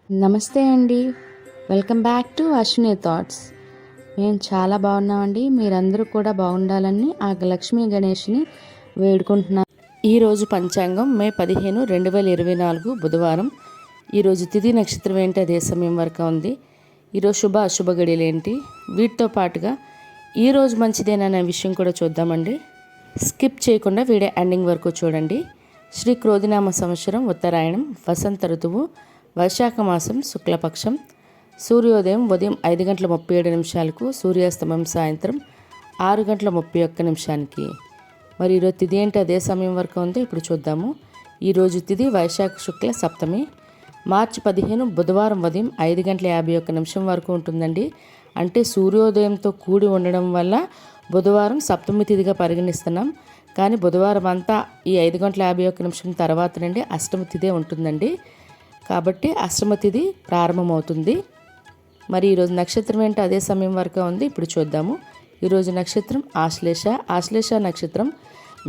నమస్తే అండి. Welcome back to Ashwini thoughts. మేము చాలా బాగున్నామండి. మీరందరూ కూడా బాగుండాలని ఆ లక్ష్మీ గణేష్ని వేడుకుంటున్నాం. ఈరోజు పంచాంగం మే 15, 2024 బుధవారం. ఈరోజు తిథి నక్షత్రం ఏంటి, అదే సమయం వరకు ఉంది. ఈరోజు శుభ అశుభ గడియలు ఏంటి, వీటితో పాటుగా ఈరోజు మంచిదేననే విషయం కూడా చూద్దామండి. స్కిప్ చేయకుండా వీడియో ఎండింగ్ వరకు చూడండి. శ్రీ క్రోధినామ సంవత్సరం ఉత్తరాయణం, వసంత ఋతువు, వైశాఖ మాసం, శుక్లపక్షం. సూర్యోదయం ఉదయం 5:37, సూర్యాస్తమయం సాయంత్రం 6:31. మరి ఈరోజు తిథి ఏంటి, అదే సమయం వరకు ఉంది. ఇప్పుడు చూద్దాము. ఈరోజు తిథి వైశాఖ శుక్ల సప్తమి, మార్చి 15 బుధవారం ఉదయం 5:51 వరకు ఉంటుందండి. అంటే సూర్యోదయంతో కూడి ఉండడం వల్ల బుధవారం సప్తమి తిథిగా పరిగణిస్తున్నాం. కానీ బుధవారం అంతా ఈ 5:51 తర్వాత నుండి అష్టమి తిథే ఉంటుందండి. కాబట్టి అష్టమ తిథి ప్రారంభమవుతుంది. మరి ఈరోజు నక్షత్రం ఏంటో అదే సమయం వరకు ఉంది. ఇప్పుడు చూద్దాము. ఈరోజు నక్షత్రం ఆశ్లేష. ఆశ్లేష నక్షత్రం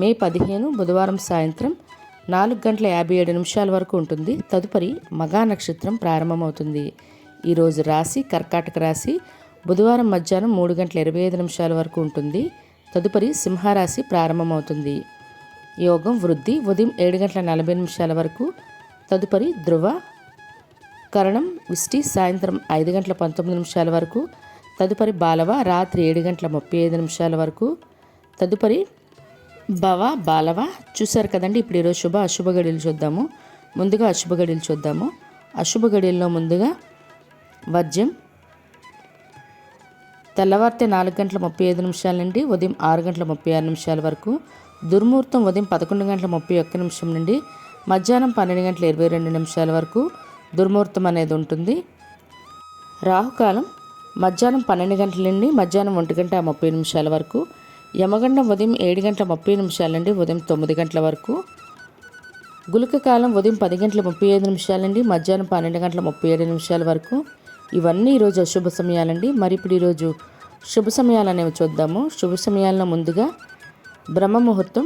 మే 15 బుధవారం సాయంత్రం 4:57 వరకు ఉంటుంది. తదుపరి మగా నక్షత్రం ప్రారంభమవుతుంది. ఈరోజు రాశి కర్కాటక రాశి. బుధవారం మధ్యాహ్నం 3:25 వరకు ఉంటుంది. తదుపరి సింహరాశి ప్రారంభమవుతుంది. యోగం వృద్ధి ఉదయం 7:40 వరకు. తదుపరి ధ్రువ. కరణం విష్టి సాయంత్రం 5:19 వరకు. తదుపరి బాలవ రాత్రి 7:35 వరకు. తదుపరి భవ బాలవ. చూశారు కదండి. ఇప్పుడు ఈరోజు శుభ అశుభ గడియలు చూద్దాము. ముందుగా అశుభ గడియలు చూద్దాము. అశుభ గడియల్లో ముందుగా వర్జ్యం తెల్లవారితే 4:35 నుండి ఉదయం 6:36 వరకు. దుర్ముహూర్తం ఉదయం 11:31 నుండి మధ్యాహ్నం 12:22 వరకు దుర్ముహూర్తం అనేది ఉంటుంది. రాహుకాలం మధ్యాహ్నం 12 గంటల నుండి మధ్యాహ్నం 1:30 వరకు. యమగండం ఉదయం 7:30 నుండి ఉదయం 9 గంటల వరకు. గుళిక కాలం ఉదయం 10:35 నుండి మధ్యాహ్నం 12:37 వరకు. ఇవన్నీ ఈరోజు అశుభ సమయాలండి. మరి ఇప్పుడు ఈరోజు శుభ సమయాలు అనేవి చూద్దాము. శుభ సమయాల్లో ముందుగా బ్రహ్మ ముహూర్తం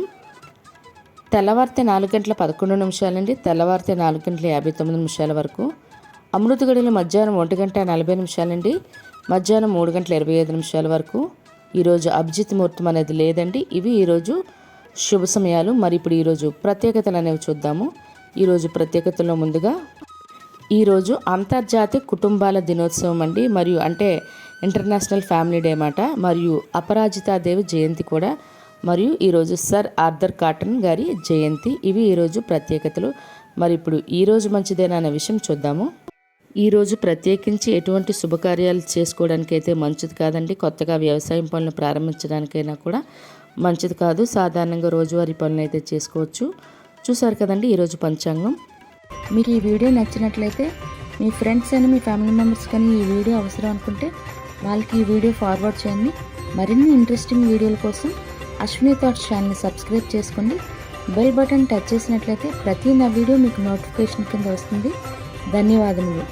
తెల్లవారితే 4:11 నుండి తెల్లవారితే 4:59 వరకు. అమృత గడియలు మధ్యాహ్నం 1:40 నుండి మధ్యాహ్నం 3:25 వరకు. ఈరోజు అభిజిత్ ముహూర్తం అనేది లేదండి. ఇవి ఈరోజు శుభ సమయాలు. మరి ఇప్పుడు ఈరోజు ప్రత్యేకతలు అనేవి చూద్దాము. ఈరోజు ప్రత్యేకతల్లో ముందుగా ఈరోజు అంతర్జాతీయ కుటుంబాల దినోత్సవం అండి. మరియు అంటే ఇంటర్నేషనల్ ఫ్యామిలీ డే మాట. మరియు అపరాజితాదేవి జయంతి కూడా. మరియు ఈరోజు సర్ ఆర్థర్ కాటన్ గారి జయంతి. ఇవి ఈరోజు ప్రత్యేకతలు. మరి ఇప్పుడు ఈరోజు మంచిదేనా అనే విషయం చూద్దాము. ఈరోజు ప్రత్యేకించి ఎటువంటి శుభకార్యాలు చేసుకోవడానికి అయితే మంచిది కాదండి. కొత్తగా వ్యవసాయం పనులు ప్రారంభించడానికైనా కూడా మంచిది కాదు. సాధారణంగా రోజువారీ పనులు అయితే చేసుకోవచ్చు. చూసారు కదండి ఈరోజు పంచాంగం. మీకు ఈ వీడియో నచ్చినట్లయితే మీ ఫ్రెండ్స్ అని మీ ఫ్యామిలీ మెంబర్స్ కానీ ఈ వీడియో అవసరం అనుకుంటే వాళ్ళకి ఈ వీడియో ఫార్వర్డ్ చేయండి. మరిన్ని ఇంట్రెస్టింగ్ వీడియోల కోసం అశ్విని థాట్స్ ఛానల్ని సబ్స్క్రైబ్ చేసుకోండి. బెల్ బటన్ టచ్ చేసినట్లయితే ప్రతి నా వీడియో మీకు నోటిఫికేషన్ కింద వస్తుంది. ధన్యవాదములు.